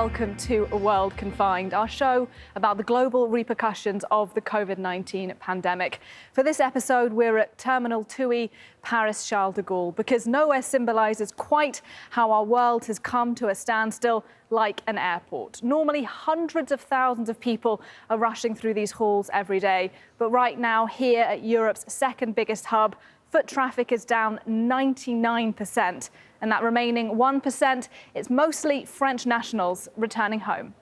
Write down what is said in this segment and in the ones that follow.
welcome to World Confined, our show about the global repercussions of the COVID-19 pandemic. For this episode, we're at Terminal 2E, Paris Charles de Gaulle, because nowhere symbolises quite how our world has come to a standstill like an airport. Normally, hundreds of thousands of people are rushing through these halls every day. But right now, here at Europe's second biggest hub, foot traffic is down 99%. And that remaining 1%, it's mostly French nationals returning home.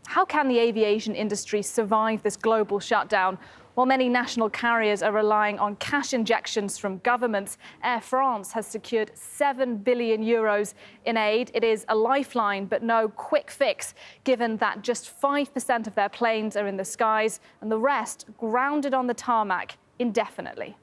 How can the aviation industry survive this global shutdown? While many national carriers are relying on cash injections from governments, Air France has secured €7 billion in aid. It is a lifeline, but no quick fix, given that just 5% of their planes are in the skies and the rest grounded on the tarmac indefinitely.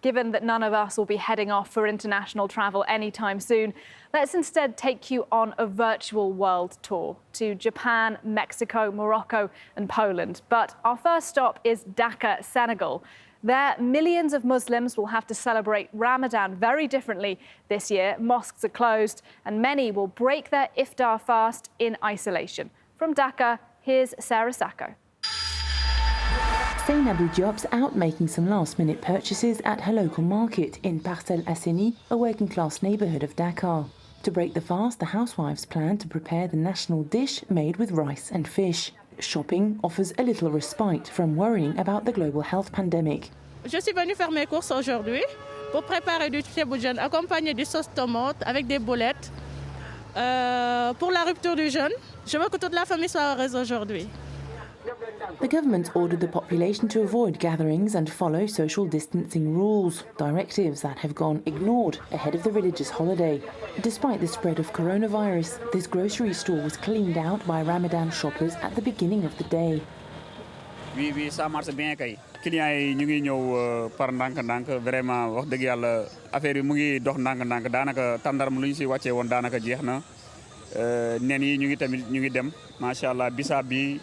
Given that none of us will be heading off for international travel anytime soon, let's instead take you on a virtual world tour to Japan, Mexico, Morocco and Poland. But our first stop is Dakar, Senegal. There, millions of Muslims will have to celebrate Ramadan very differently this year. Mosques are closed and many will break their iftar fast in isolation. From Dakar, here's Sarah Sacco. Seynabou Diop's out making some last-minute purchases at her local market in Parcelles Asseni, a working-class neighbourhood of Dakar. To break the fast, the housewives plan to prepare the national dish made with rice and fish. Shopping offers a little respite from worrying about the global health pandemic. Je suis venue faire mes courses aujourd'hui pour préparer du thiebou jeûne accompagné de sauce tomate avec des boulettes. Pour la rupture du jeûne, je veux que toute la famille soit heureuse aujourd'hui. The government ordered the population to avoid gatherings and follow social distancing rules, directives that have gone ignored ahead of the religious holiday. Despite the spread of coronavirus, this grocery store was cleaned out by Ramadan shoppers at the beginning of the day. Oui, ça marche bien kay. Clients yi ñu ngi ñëw par ndànk-ndànk vraiment wax dëgg yàlla affaire yi mu ngi dox ndànk-ndànk daanaka tàndarma lu ñu si wàccee woon daanaka jeex na nen yi ñu ngi tamit ñu ngi dem macha allah bisaab bi.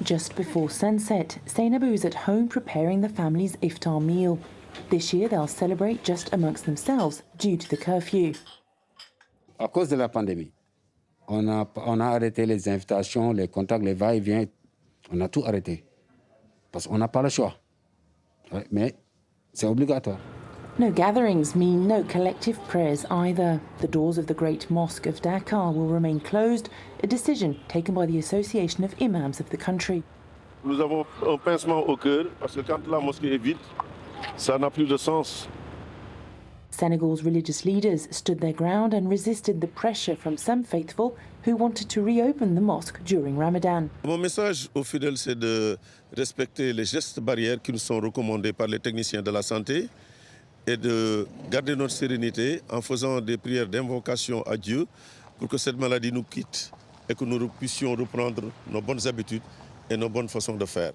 Just before sunset, Seynabou is at home preparing the family's iftar meal. This year they'll celebrate just amongst themselves due to the curfew. À cause de la pandémie, on a arrêté les invitations, les contacts, les va-et-vient. On a tout arrêté parce qu'on n'a pas le choix. Ouais, mais c'est obligatoire. No gatherings mean no collective prayers either. The doors of the Great Mosque of Dakar will remain closed, a decision taken by the Association of Imams of the country. Nous avons un pincement au cœur parce que quand la mosquée est vide, ça n'a plus de sens. Senegal's religious leaders stood their ground and resisted the pressure from some faithful who wanted to reopen the mosque during Ramadan. Mon message aux fidèles, c'est de respecter les gestes barrières qui nous sont recommandés par les techniciens de la santé et de garder notre sérénité en faisant des prières d'invocation à Dieu pour que cette maladie nous quitte et que nous puissions reprendre nos bonnes habitudes et nos bonnes façons de faire.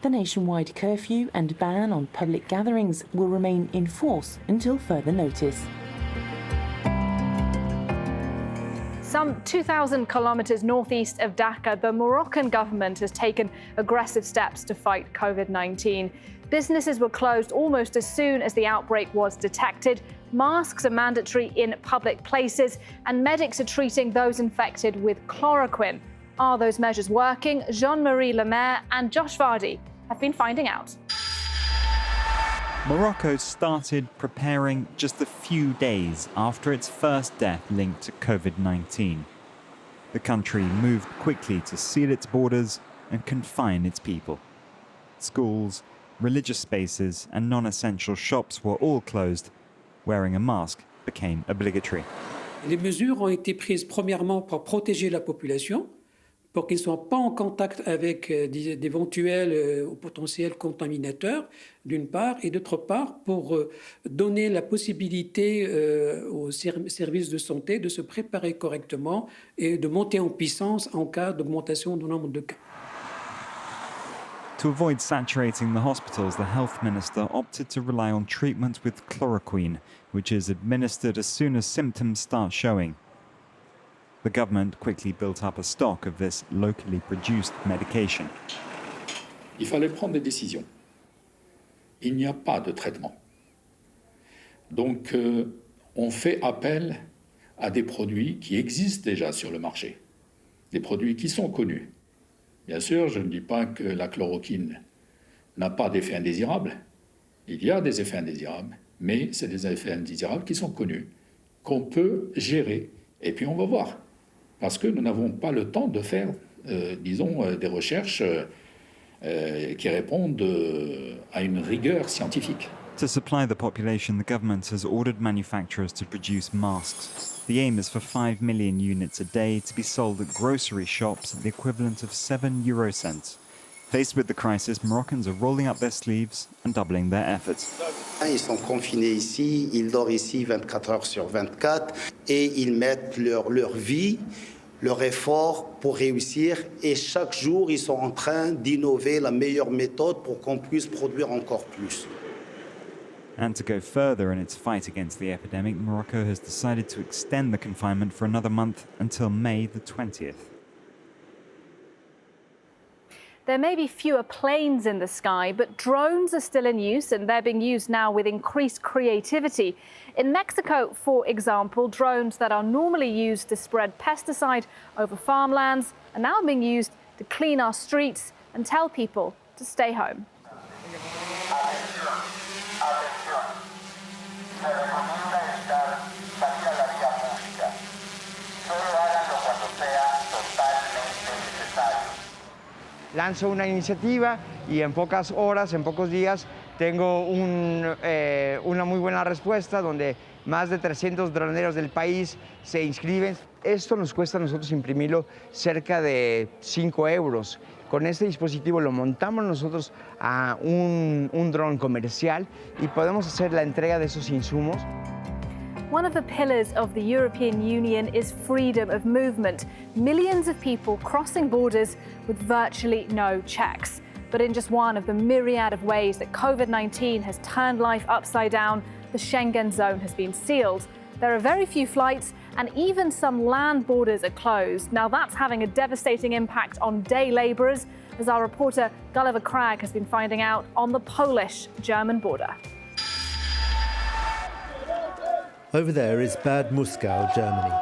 The nationwide curfew and ban on public gatherings will remain in force until further notice. Some 2,000 kilometres northeast of Dakar, the Moroccan government has taken aggressive steps to fight COVID-19. Businesses were closed almost as soon as the outbreak was detected. Masks are mandatory in public places, and medics are treating those infected with chloroquine. Are those measures working? Jean-Marie Lemaire and Josh Vardy have been finding out. Morocco started preparing just a few days after its first death linked to COVID-19. The country moved quickly to seal its borders and confine its people. Schools, religious spaces and non-essential shops were all closed. Wearing a mask became obligatory. Les mesures ont été prises premièrement pour protéger la population, pour qu'ils ne soient pas en contact avec d'éventuels ou potentiels contaminateurs, d'une part, et d'autre part, pour donner la possibilité aux services de santé de se préparer correctement et de monter en puissance en cas d'augmentation du nombre de cas. To avoid saturating the hospitals, the health minister opted to rely on treatment with chloroquine, which is administered as soon as symptoms start showing. The government quickly built up a stock of this locally produced medication. Il fallait prendre des décisions. Il n'y a pas de traitement. Donc, on fait appel à des produits qui existent déjà sur le marché, des produits qui sont connus. Bien sûr, je ne dis pas que la chloroquine n'a pas d'effets indésirables. Il y a des effets indésirables, mais c'est des effets indésirables qui sont connus, qu'on peut gérer. Et puis on va voir, parce que nous n'avons pas le temps de faire, des recherches qui répondent à une rigueur scientifique. To supply the population, the government has ordered manufacturers to produce masks. The aim is for 5 million units a day to be sold at grocery shops at the equivalent of 7 euro cents. Faced with the crisis, Moroccans are rolling up their sleeves and doubling their efforts. Ils sont confinés ici, ils dorment ici 24 heures sur 24 et ils mettent leur vie, leur effort pour réussir. Et chaque jour, ils sont en train d'innover la meilleure méthode pour qu'on puisse produire encore plus. And to go further in its fight against the epidemic, Morocco has decided to extend the confinement for another month until May the 20th. There may be fewer planes in the sky, but drones are still in use, and they're being used now with increased creativity. In Mexico, for example, drones that are normally used to spread pesticide over farmlands are now being used to clean our streets and tell people to stay home. Lanzo una iniciativa y en pocas horas, en pocos días, tengo una muy buena respuesta donde más de 300 droneros del país se inscriben. Esto nos cuesta a nosotros imprimirlo cerca de 5 euros. Con este dispositivo lo montamos nosotros a un dron comercial y podemos hacer la entrega de esos insumos. One of the pillars of the European Union is freedom of movement. Millions of people crossing borders with virtually no checks. But in just one of the myriad of ways that COVID-19 has turned life upside down, the Schengen zone has been sealed. There are very few flights, and even some land borders are closed. Now that's having a devastating impact on day labourers, as our reporter Gulliver Cragg has been finding out on the Polish-German border. Over there is Bad Muskau, Germany.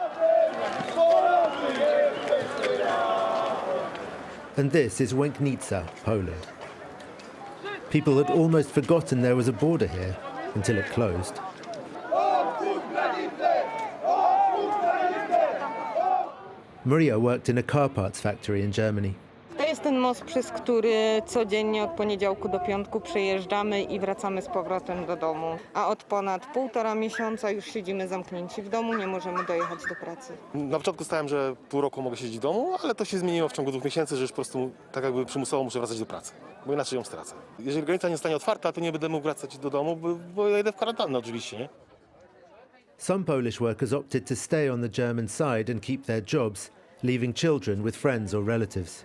And this is Łęknica, Poland. People had almost forgotten there was a border here until it closed. Maria worked in a car parts factory in Germany. To jest ten most, przez który codziennie od poniedziałku do piątku przejeżdżamy i wracamy z powrotem do domu. A od ponad 1,5 miesiąca już siedzimy zamknięci w domu, nie możemy dojechać do pracy. Na początku stałem, że pół roku mogę siedzieć w domu, ale to się zmieniło w ciągu 2 miesięcy, że już po prostu tak jakby przymusowo muszę wracać do pracy, bo inaczej ją stracę. Jeżeli granica nie zostanie otwarta, to nie będę mógł wracać do domu, bo ja idę w kwarantannę oczywiście, nie? Some Polish workers opted to stay on the German side and keep their jobs, leaving children with friends or relatives.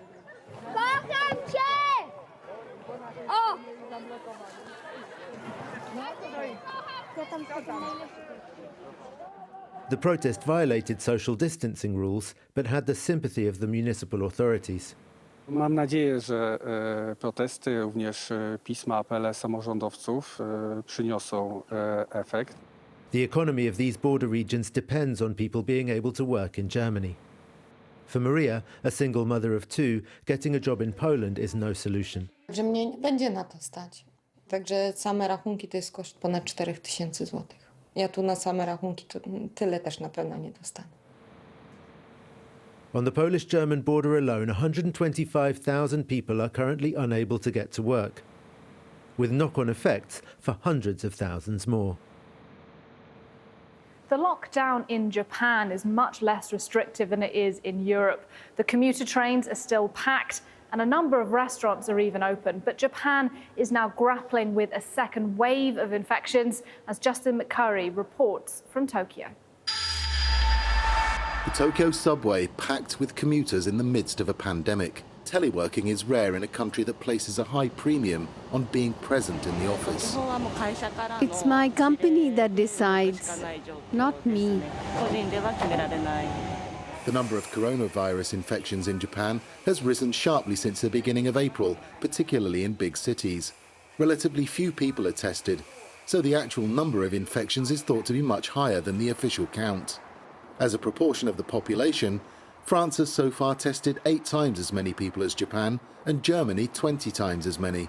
The protest violated social distancing rules, but had the sympathy of the municipal authorities. Mam nadzieję, że protesty, również pisma, apele samorządowców przyniosą efekt. The economy of these border regions depends on people being able to work in Germany. For Maria, a single mother of 2, getting a job in Poland is no solution. Że mnie nie będzie na to stać. Także same rachunki to jest koszt ponad 4000 złotych. Ja tu na same rachunki to tyle też na pewno nie dostanę. On the Polish-German border alone, 125,000 people are currently unable to get to work, with knock-on effects for hundreds of thousands more. The lockdown in Japan is much less restrictive than it is in Europe. The commuter trains are still packed and a number of restaurants are even open. But Japan is now grappling with a second wave of infections, as Justin McCurry reports from Tokyo. The Tokyo subway packed with commuters in the midst of a pandemic. Teleworking is rare in a country that places a high premium on being present in the office. It's my company that decides, not me. The number of coronavirus infections in Japan has risen sharply since the beginning of April, particularly in big cities. Relatively few people are tested. so the actual number of infections is thought to be much higher than the official count. As a proportion of the population, France has so far tested 8 times as many people as Japan, and Germany 20 times as many.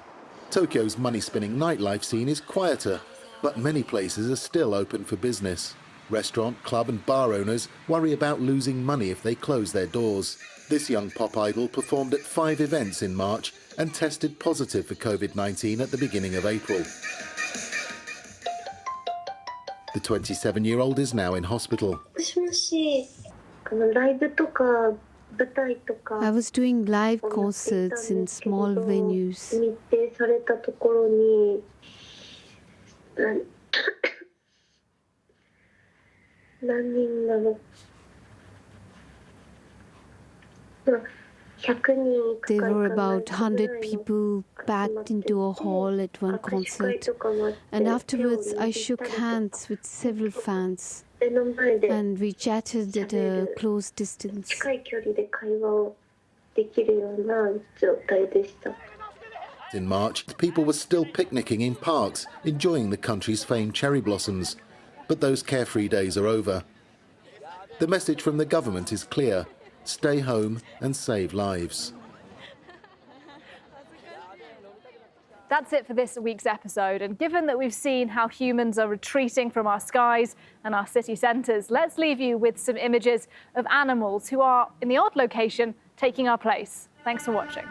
Tokyo's money-spinning nightlife scene is quieter, but many places are still open for business. Restaurant, club and bar owners worry about losing money if they close their doors. This young pop idol performed at 5 events in March and tested positive for COVID-19 at the beginning of April. The 27-year-old is now in hospital. I was doing live concerts in small venues. There were about 100 people packed into a hall at one concert, and afterwards I shook hands with several fans, and we chatted at a close distance. In March, people were still picnicking in parks, enjoying the country's famed cherry blossoms. But those carefree days are over. The message from the government is clear: stay home and save lives. That's it for this week's episode. And given that we've seen how humans are retreating from our skies and our city centres, let's leave you with some images of animals who are, in the odd location, taking our place. Thanks for watching.